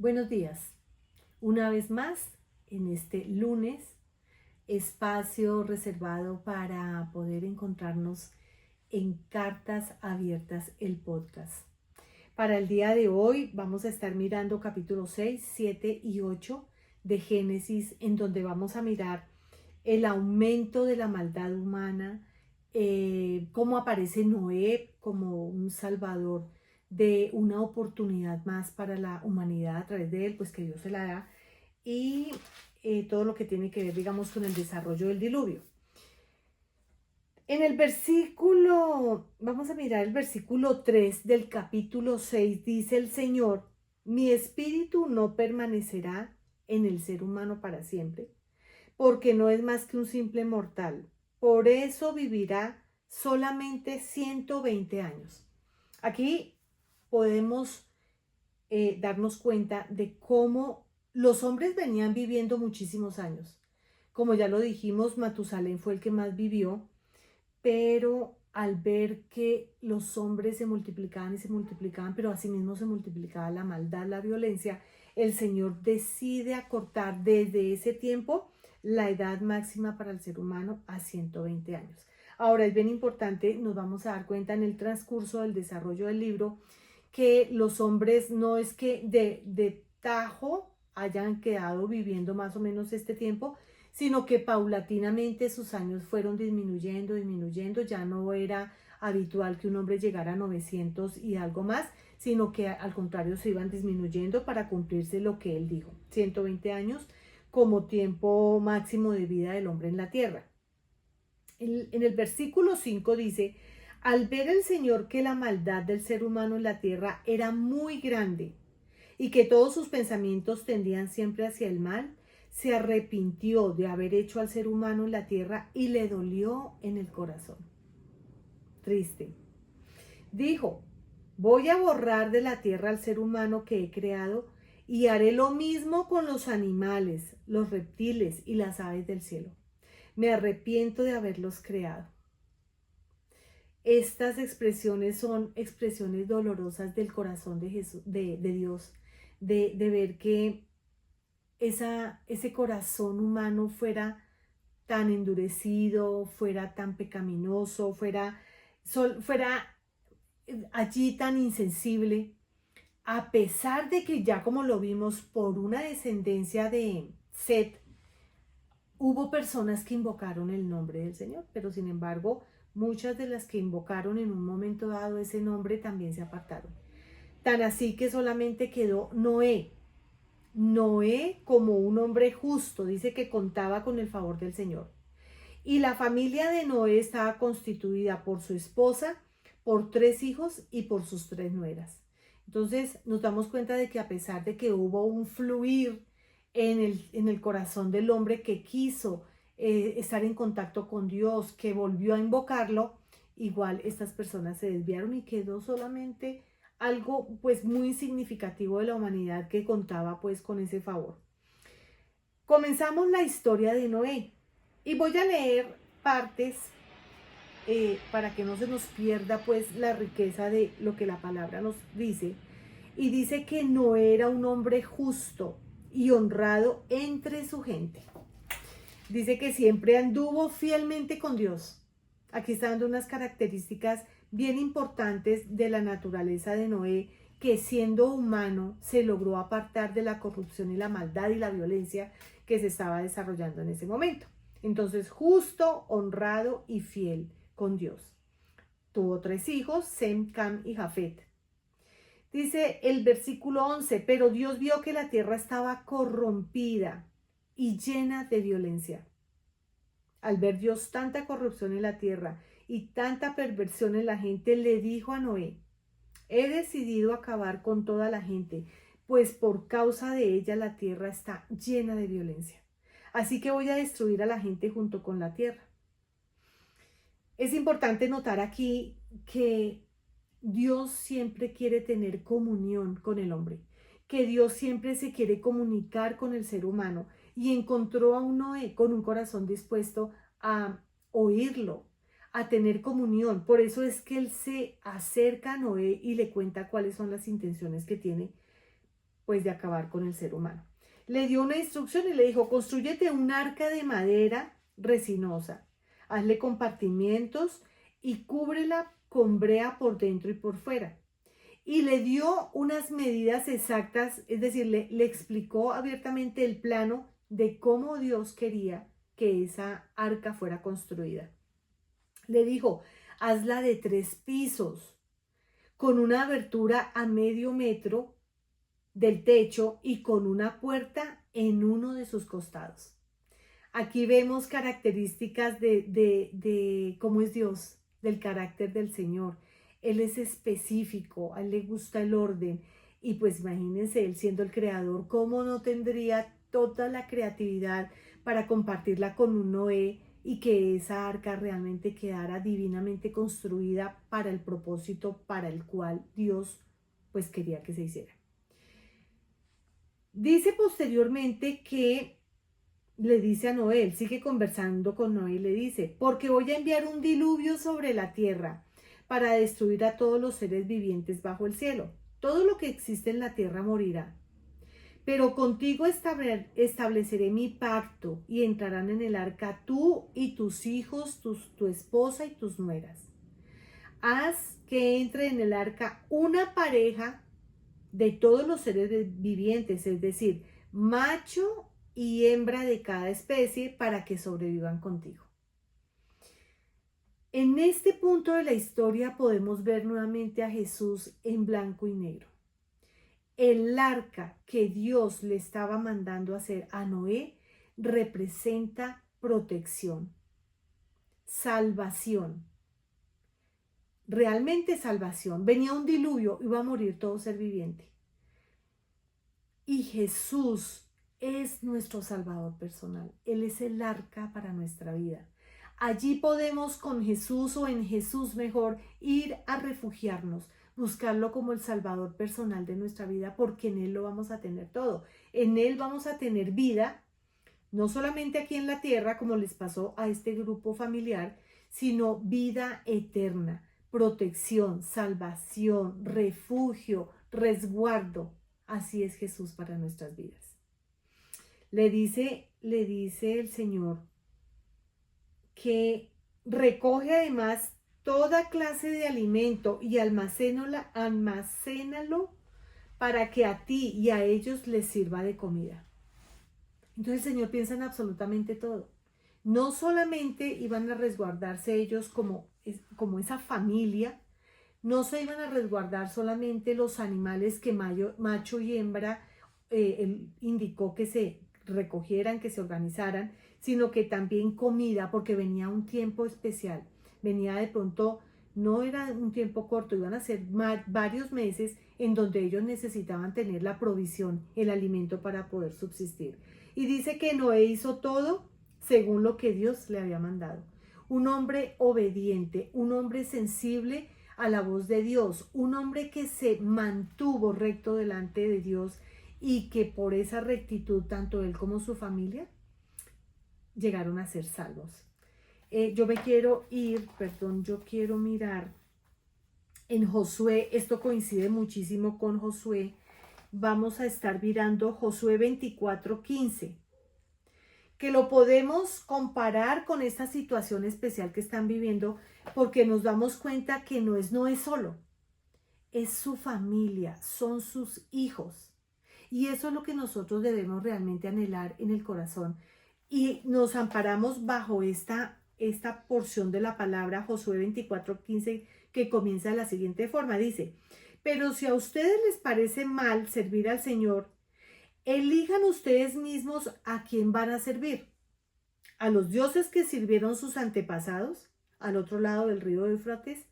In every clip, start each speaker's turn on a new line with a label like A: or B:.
A: Buenos días. Una vez más, en este lunes, espacio reservado para poder encontrarnos en Cartas Abiertas, el podcast. Para el día de hoy vamos a estar mirando capítulos 6, 7 y 8 de Génesis, en donde vamos a mirar el aumento de la maldad humana, cómo aparece Noé como un salvador de una oportunidad más para la humanidad a través de él, pues que Dios se la da, y todo lo que tiene que ver, digamos, con el desarrollo del diluvio. En el versículo, vamos a mirar el versículo 3 del capítulo 6, dice el Señor: mi espíritu no permanecerá en el ser humano para siempre, porque no es más que un simple mortal. Por eso vivirá solamente 120 años. Aquí podemos darnos cuenta de cómo los hombres venían viviendo muchísimos años. Como ya lo dijimos, Matusalén fue el que más vivió, pero al ver que los hombres se multiplicaban y se multiplicaban, pero asimismo se multiplicaba la maldad, la violencia, el Señor decide acortar desde ese tiempo la edad máxima para el ser humano a 120 años. Ahora es bien importante, nos vamos a dar cuenta en el transcurso del desarrollo del libro, que los hombres no es que de tajo hayan quedado viviendo más o menos este tiempo, sino que paulatinamente sus años fueron disminuyendo, ya no era habitual que un hombre llegara a 900 y algo más, sino que al contrario se iban disminuyendo para cumplirse lo que él dijo, 120 años como tiempo máximo de vida del hombre en la tierra. En el versículo 5 dice: al ver el Señor que la maldad del ser humano en la tierra era muy grande y que todos sus pensamientos tendían siempre hacia el mal, se arrepintió de haber hecho al ser humano en la tierra y le dolió en el corazón. Triste. Dijo: voy a borrar de la tierra al ser humano que he creado y haré lo mismo con los animales, los reptiles y las aves del cielo. Me arrepiento de haberlos creado. Estas expresiones son expresiones dolorosas del corazón de Jesús, de Dios, de ver que ese corazón humano fuera tan endurecido, fuera tan pecaminoso, fuera allí tan insensible, a pesar de que ya como lo vimos por una descendencia de Set, hubo personas que invocaron el nombre del Señor, pero sin embargo, muchas de las que invocaron en un momento dado ese nombre también se apartaron. Tan así que solamente quedó Noé. Noé como un hombre justo, dice que contaba con el favor del Señor. Y la familia de Noé estaba constituida por su esposa, por 3 hijos y por sus 3 nueras. Entonces nos damos cuenta de que a pesar de que hubo un fluir en el corazón del hombre que quiso estar en contacto con Dios, que volvió a invocarlo, igual estas personas se desviaron y quedó solamente algo pues muy significativo de la humanidad que contaba pues con ese favor. Comenzamos la historia de Noé y voy a leer partes para que no se nos pierda pues la riqueza de lo que la palabra nos dice. Y dice que Noé era un hombre justo y honrado entre su gente. Dice que siempre anduvo fielmente con Dios. Aquí están dando unas características bien importantes de la naturaleza de Noé, que siendo humano se logró apartar de la corrupción y la maldad y la violencia que se estaba desarrollando en ese momento. Entonces, justo, honrado y fiel con Dios. Tuvo 3 hijos, Sem, Cam y Jafet. Dice el versículo 11, pero Dios vio que la tierra estaba corrompida y llena de violencia. Al ver Dios tanta corrupción en la tierra y tanta perversión en la gente, le dijo a Noé: he decidido acabar con toda la gente, pues por causa de ella la tierra está llena de violencia. Así que voy a destruir a la gente junto con la tierra. Es importante notar aquí que Dios siempre quiere tener comunión con el hombre, que Dios siempre se quiere comunicar con el ser humano y encontró a un Noé con un corazón dispuesto a oírlo, a tener comunión. Por eso es que él se acerca a Noé y le cuenta cuáles son las intenciones que tiene pues de acabar con el ser humano. Le dio una instrucción y le dijo: "Constrúyete un arca de madera resinosa, hazle compartimientos y cúbrela con brea por dentro y por fuera". Y le dio unas medidas exactas, es decir, le explicó abiertamente el plano de cómo Dios quería que esa arca fuera construida. Le dijo: "Hazla de 3 pisos, con una abertura a medio metro del techo y con una puerta en uno de sus costados". Aquí vemos características de cómo es Dios, del carácter del Señor. Él es específico, a él le gusta el orden. Y pues imagínense, él siendo el creador, ¿cómo no tendría toda la creatividad para compartirla con un Noé y que esa arca realmente quedara divinamente construida para el propósito para el cual Dios pues quería que se hiciera? Dice posteriormente que le dice a Noé, él sigue conversando con Noé y le dice: "Porque voy a enviar un diluvio sobre la tierra para destruir a todos los seres vivientes bajo el cielo. Todo lo que existe en la tierra morirá. Pero contigo estableceré mi pacto y entrarán en el arca tú y tus hijos, tu esposa y tus nueras. Haz que entre en el arca una pareja de todos los seres vivientes, es decir, macho y hembra de cada especie, para que sobrevivan contigo". En este punto de la historia podemos ver nuevamente a Jesús en blanco y negro. El arca que Dios le estaba mandando hacer a Noé representa protección, salvación, realmente salvación. Venía un diluvio, iba a morir todo ser viviente. Y Jesús es nuestro Salvador personal. Él es el arca para nuestra vida. Allí podemos con Jesús, o en Jesús mejor, ir a refugiarnos, buscarlo como el Salvador personal de nuestra vida, porque en Él lo vamos a tener todo. En Él vamos a tener vida, no solamente aquí en la tierra, como les pasó a este grupo familiar, sino vida eterna, protección, salvación, refugio, resguardo. Así es Jesús para nuestras vidas. Le dice el Señor que recoge además toda clase de alimento y almacénalo para que a ti y a ellos les sirva de comida. Entonces el Señor piensa en absolutamente todo. No solamente iban a resguardarse ellos como esa familia, no se iban a resguardar solamente los animales que macho y hembra él indicó que se recogieran, que se organizaran, sino que también comida, porque venía un tiempo especial. Venía de pronto, no era un tiempo corto, iban a ser varios meses en donde ellos necesitaban tener la provisión, el alimento para poder subsistir. Y dice que Noé hizo todo según lo que Dios le había mandado. Un hombre obediente, un hombre sensible a la voz de Dios, un hombre que se mantuvo recto delante de Dios y que por esa rectitud tanto él como su familia llegaron a ser salvos. Yo quiero mirar en Josué, esto coincide muchísimo con Josué. Vamos a estar mirando Josué 24:15, que lo podemos comparar con esta situación especial que están viviendo, porque nos damos cuenta que no es solo, es su familia, son sus hijos. Y eso es lo que nosotros debemos realmente anhelar en el corazón. Y nos amparamos bajo esta porción de la palabra, Josué 24:15, que comienza de la siguiente forma. Dice: "Pero si a ustedes les parece mal servir al Señor, elijan ustedes mismos a quién van a servir. A los dioses que sirvieron sus antepasados al otro lado del río Éufrates,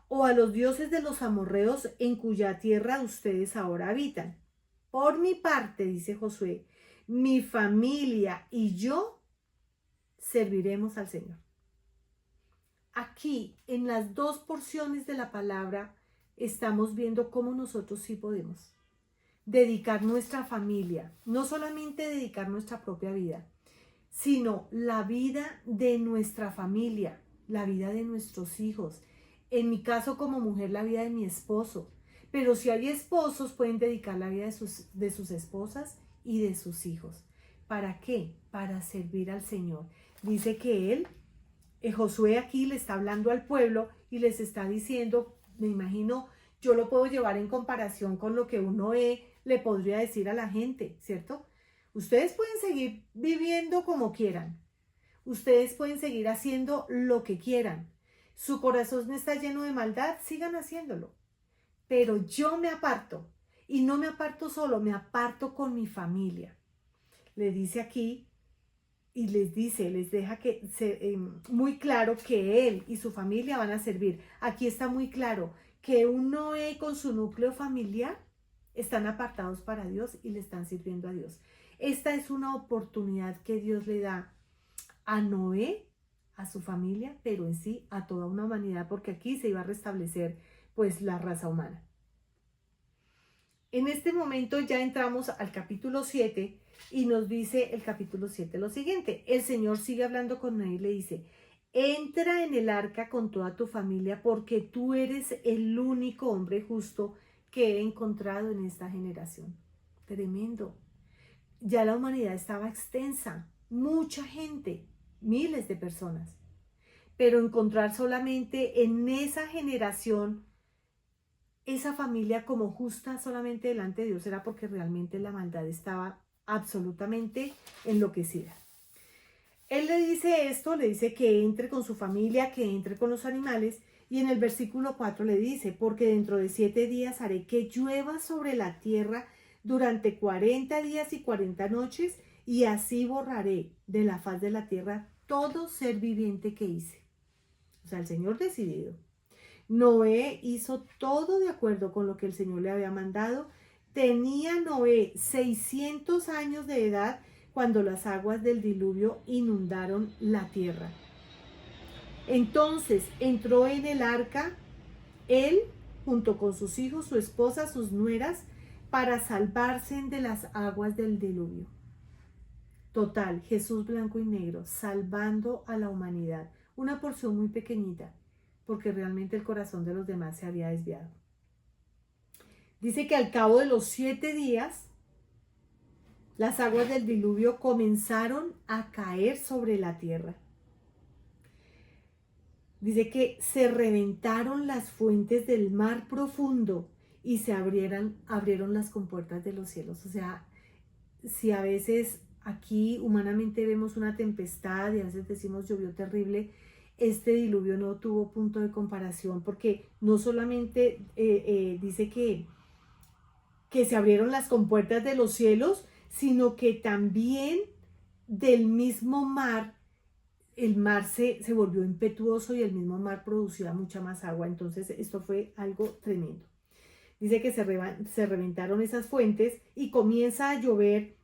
A: o a los dioses de los amorreos en cuya tierra ustedes ahora habitan. Por mi parte", dice Josué, "mi familia y yo serviremos al Señor". Aquí, en las dos porciones de la palabra, estamos viendo cómo nosotros sí podemos dedicar nuestra familia, no solamente dedicar nuestra propia vida, sino la vida de nuestra familia, la vida de nuestros hijos. En mi caso como mujer, la vida de mi esposo, Pero si hay esposos, pueden dedicar la vida de sus esposas y de sus hijos. ¿Para qué? Para servir al Señor. Dice que Josué aquí le está hablando al pueblo y les está diciendo, me imagino, yo lo puedo llevar en comparación con lo que uno le podría decir a la gente, ¿cierto? Ustedes pueden seguir viviendo como quieran. Ustedes pueden seguir haciendo lo que quieran. Su corazón está lleno de maldad, sigan haciéndolo. Pero yo me aparto. Y no me aparto solo, me aparto con mi familia. Le dice aquí y les deja muy claro que él y su familia van a servir. Aquí está muy claro que un Noé con su núcleo familiar están apartados para Dios y le están sirviendo a Dios. Esta es una oportunidad que Dios le da a Noé, a su familia, pero en sí a toda una humanidad, porque aquí se iba a restablecer pues la raza humana. En este momento ya entramos al capítulo 7 y nos dice el capítulo 7 lo siguiente. El Señor sigue hablando con Noé y le dice, entra en el arca con toda tu familia porque tú eres el único hombre justo que he encontrado en esta generación. Tremendo. Ya la humanidad estaba extensa, mucha gente, miles de personas. Pero encontrar solamente en esa generación esa familia como justa solamente delante de Dios era porque realmente la maldad estaba absolutamente enloquecida. Él le dice esto, le dice que entre con su familia, que entre con los animales, y en el versículo 4 le dice, porque dentro de 7 días haré que llueva sobre la tierra durante 40 días y 40 noches, y así borraré de la faz de la tierra todo ser viviente que hice. O sea, el Señor decidido. Noé hizo todo de acuerdo con lo que el Señor le había mandado. Tenía Noé 600 años de edad cuando las aguas del diluvio inundaron la tierra. Entonces entró en el arca él, junto con sus hijos, su esposa, sus nueras, para salvarse de las aguas del diluvio. Total, Jesús blanco y negro, salvando a la humanidad. Una porción muy pequeñita, porque realmente el corazón de los demás se había desviado. Dice que al cabo de los 7 días, las aguas del diluvio comenzaron a caer sobre la tierra. Dice que se reventaron las fuentes del mar profundo y se abrieron las compuertas de los cielos. O sea, si a veces aquí humanamente vemos una tempestad y a veces decimos llovió terrible, este diluvio no tuvo punto de comparación porque no solamente dice que se abrieron las compuertas de los cielos, sino que también del mismo mar, el mar se volvió impetuoso y el mismo mar producía mucha más agua. Entonces esto fue algo tremendo. Dice que se reventaron esas fuentes y comienza a llover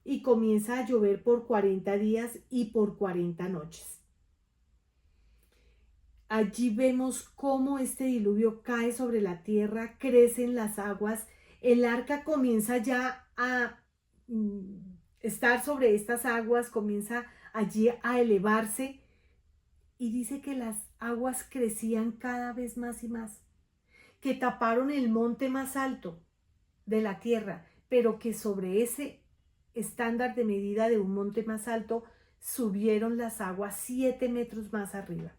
A: por 40 días y por 40 noches. Allí vemos cómo este diluvio cae sobre la tierra, crecen las aguas, el arca comienza ya a estar sobre estas aguas, comienza allí a elevarse y dice que las aguas crecían cada vez más y más, que taparon el monte más alto de la tierra, pero que sobre ese estándar de medida de un monte más alto subieron las aguas 7 metros más arriba.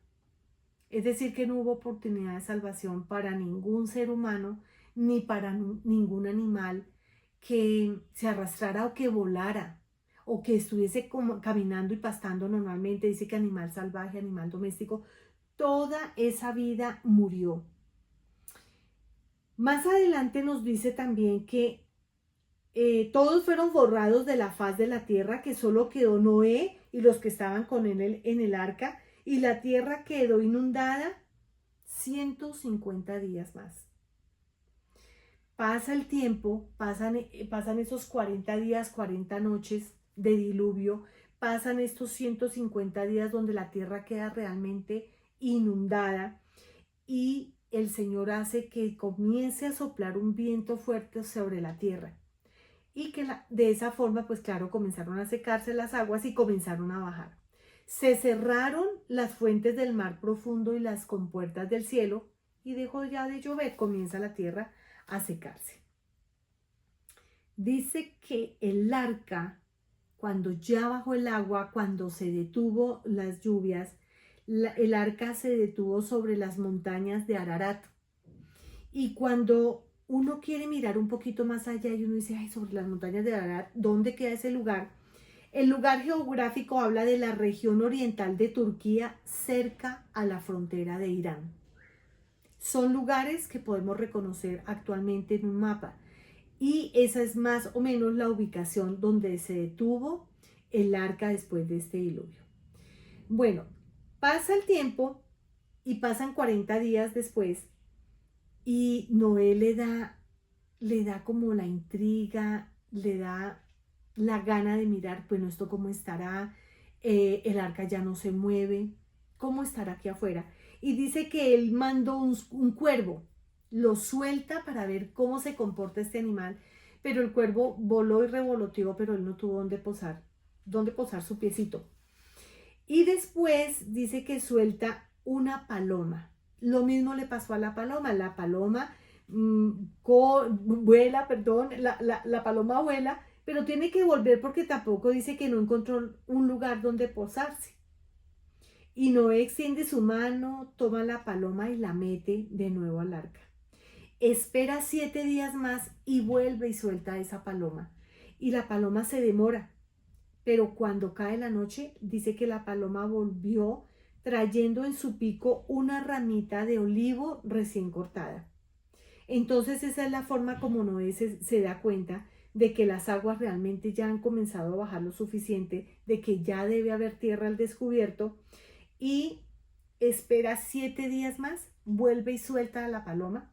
A: Es decir, que no hubo oportunidad de salvación para ningún ser humano ni para ningún animal que se arrastrara o que volara o que estuviese caminando y pastando normalmente. Dice que animal salvaje, animal doméstico, toda esa vida murió. Más adelante nos dice también que todos fueron borrados de la faz de la tierra, que solo quedó Noé y los que estaban con él en el arca, y la tierra quedó inundada 150 días más. Pasa el tiempo, pasan esos 40 días, 40 noches de diluvio, pasan estos 150 días donde la tierra queda realmente inundada y el Señor hace que comience a soplar un viento fuerte sobre la tierra. Y que de esa forma, pues claro, comenzaron a secarse las aguas y comenzaron a bajar. Se cerraron las fuentes del mar profundo y las compuertas del cielo y dejó ya de llover. Comienza la tierra a secarse. Dice que el arca, cuando ya bajó el agua, cuando se detuvo las lluvias, el arca se detuvo sobre las montañas de Ararat. Y cuando uno quiere mirar un poquito más allá y uno dice, ay, sobre las montañas de Ararat, ¿dónde queda ese lugar? El lugar geográfico habla de la región oriental de Turquía, cerca a la frontera de Irán. Son lugares que podemos reconocer actualmente en un mapa. Y esa es más o menos la ubicación donde se detuvo el arca después de este diluvio. Bueno, pasa el tiempo y pasan 40 días después y Noé le da como la intriga, le da la gana de mirar, bueno, esto cómo estará, el arca ya no se mueve, cómo estará aquí afuera. Y dice que él mandó un cuervo, lo suelta para ver cómo se comporta este animal, pero el cuervo voló y revoloteó, pero él no tuvo dónde posar su piecito. Y después dice que suelta una paloma. Lo mismo le pasó a la paloma. La paloma vuela, perdón, la paloma vuela, pero tiene que volver porque tampoco dice que no encontró un lugar donde posarse. Y Noé extiende su mano, toma la paloma y la mete de nuevo al arca. Espera 7 días más y vuelve y suelta a esa paloma. Y la paloma se demora. Pero cuando cae la noche, dice que la paloma volvió trayendo en su pico una ramita de olivo recién cortada. Entonces esa es la forma como Noé se da cuenta de que las aguas realmente ya han comenzado a bajar lo suficiente, de que ya debe haber tierra al descubierto y espera 7 días más, vuelve y suelta a la paloma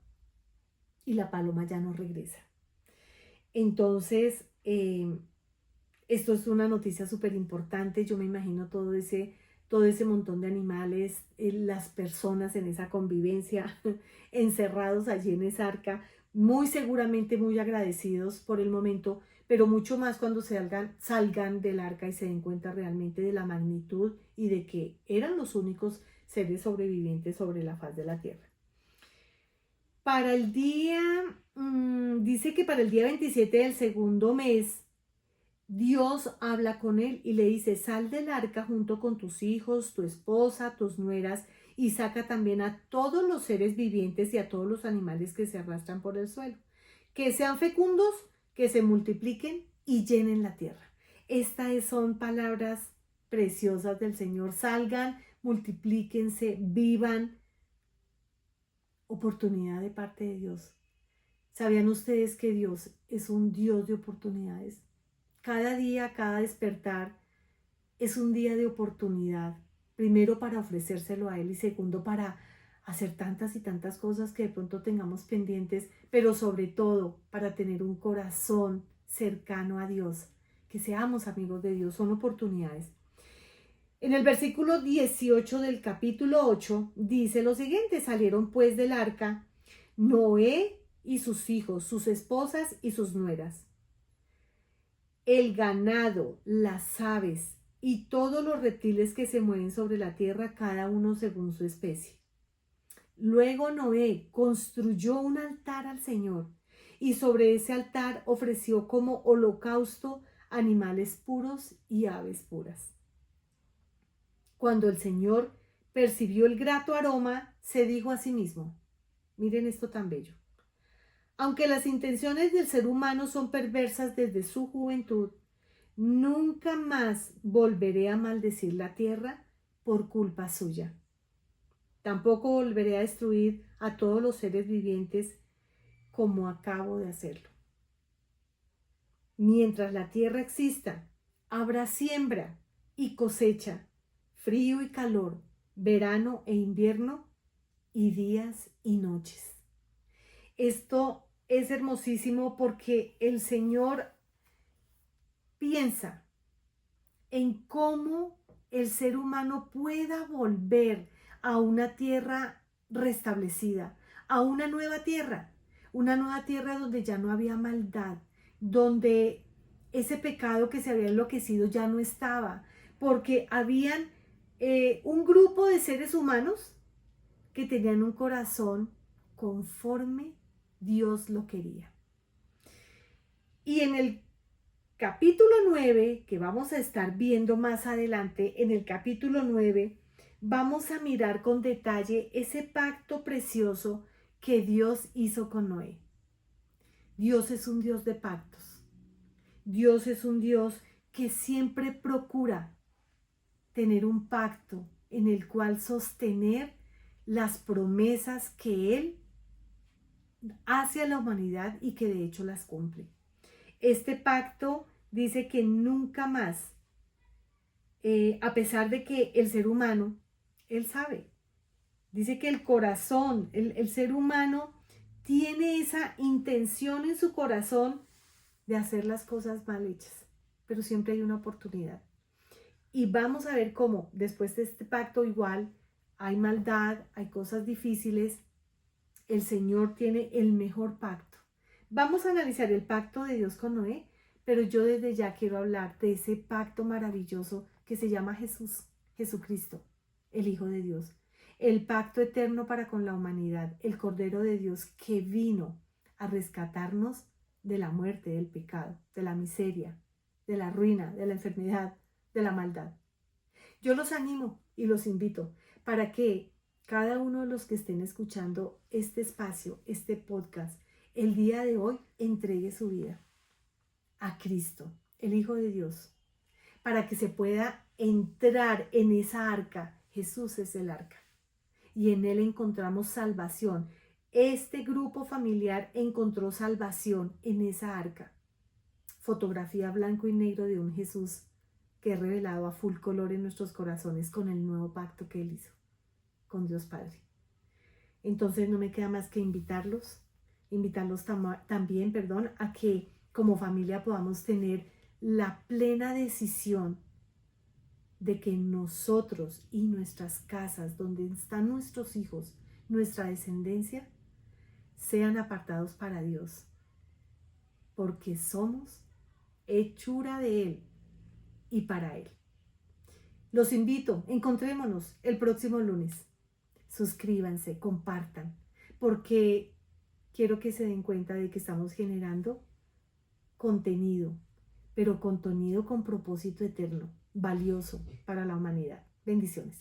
A: y la paloma ya no regresa. Entonces, esto es una noticia súper importante. Yo me imagino todo ese montón de animales, las personas en esa convivencia, encerrados allí en esa arca, muy seguramente muy agradecidos por el momento, pero mucho más cuando salgan del arca y se den cuenta realmente de la magnitud y de que eran los únicos seres sobrevivientes sobre la faz de la tierra. Para el día, dice que para el día 27 del segundo mes, Dios habla con él y le dice, sal del arca junto con tus hijos, tu esposa, tus nueras, y saca también a todos los seres vivientes y a todos los animales que se arrastran por el suelo. Que sean fecundos, que se multipliquen y llenen la tierra. Estas son palabras preciosas del Señor. Salgan, multiplíquense, vivan. Oportunidad de parte de Dios. ¿Sabían ustedes que Dios es un Dios de oportunidades? Cada día, cada despertar es un día de oportunidad. Primero para ofrecérselo a Él y segundo para hacer tantas y tantas cosas que de pronto tengamos pendientes, pero sobre todo para tener un corazón cercano a Dios. Que seamos amigos de Dios, son oportunidades. En el versículo 18 del capítulo 8 dice lo siguiente, salieron pues del arca Noé y sus hijos, sus esposas y sus nueras, el ganado, las aves y todos los reptiles que se mueven sobre la tierra, cada uno según su especie. Luego Noé construyó un altar al Señor y sobre ese altar ofreció como holocausto animales puros y aves puras. Cuando el Señor percibió el grato aroma, se dijo a sí mismo, miren esto tan bello, aunque las intenciones del ser humano son perversas desde su juventud, nunca más volveré a maldecir la tierra por culpa suya. Tampoco volveré a destruir a todos los seres vivientes como acabo de hacerlo. Mientras la tierra exista, habrá siembra y cosecha, frío y calor, verano e invierno, y días y noches. Esto es hermosísimo porque el Señor piensa en cómo el ser humano pueda volver a una tierra restablecida, a una nueva tierra donde ya no había maldad, donde ese pecado que se había enloquecido ya no estaba, porque habían un grupo de seres humanos que tenían un corazón conforme Dios lo quería. Y en el capítulo 9, que vamos a estar viendo más adelante, en el capítulo 9, vamos a mirar con detalle ese pacto precioso que Dios hizo con Noé. Dios es un Dios de pactos. Dios es un Dios que siempre procura tener un pacto en el cual sostener las promesas que Él hace a la humanidad y que de hecho las cumple. Este pacto dice que nunca más, a pesar de que el ser humano, Él sabe, dice que el corazón, el ser humano tiene esa intención en su corazón de hacer las cosas mal hechas, pero siempre hay una oportunidad. Y vamos a ver cómo después de este pacto igual hay maldad, hay cosas difíciles. El Señor tiene el mejor pacto. Vamos a analizar el pacto de Dios con Noé, pero yo desde ya quiero hablar de ese pacto maravilloso que se llama Jesús, Jesucristo, el Hijo de Dios. El pacto eterno para con la humanidad, el Cordero de Dios que vino a rescatarnos de la muerte, del pecado, de la miseria, de la ruina, de la enfermedad, de la maldad. Yo los animo y los invito para que cada uno de los que estén escuchando este espacio, este podcast, el día de hoy entregue su vida a Cristo, el Hijo de Dios, para que se pueda entrar en esa arca. Jesús es el arca y en Él encontramos salvación. Este grupo familiar encontró salvación en esa arca. Fotografía blanco y negro de un Jesús que es revelado a full color en nuestros corazones con el nuevo pacto que Él hizo con Dios Padre. Entonces no me queda más que invitarlos también, a que como familia podamos tener la plena decisión de que nosotros y nuestras casas, donde están nuestros hijos, nuestra descendencia, sean apartados para Dios, porque somos hechura de Él y para Él. Los invito, encontrémonos el próximo lunes. Suscríbanse, compartan, porque quiero que se den cuenta de que estamos generando contenido, pero contenido con propósito eterno, valioso para la humanidad. Bendiciones.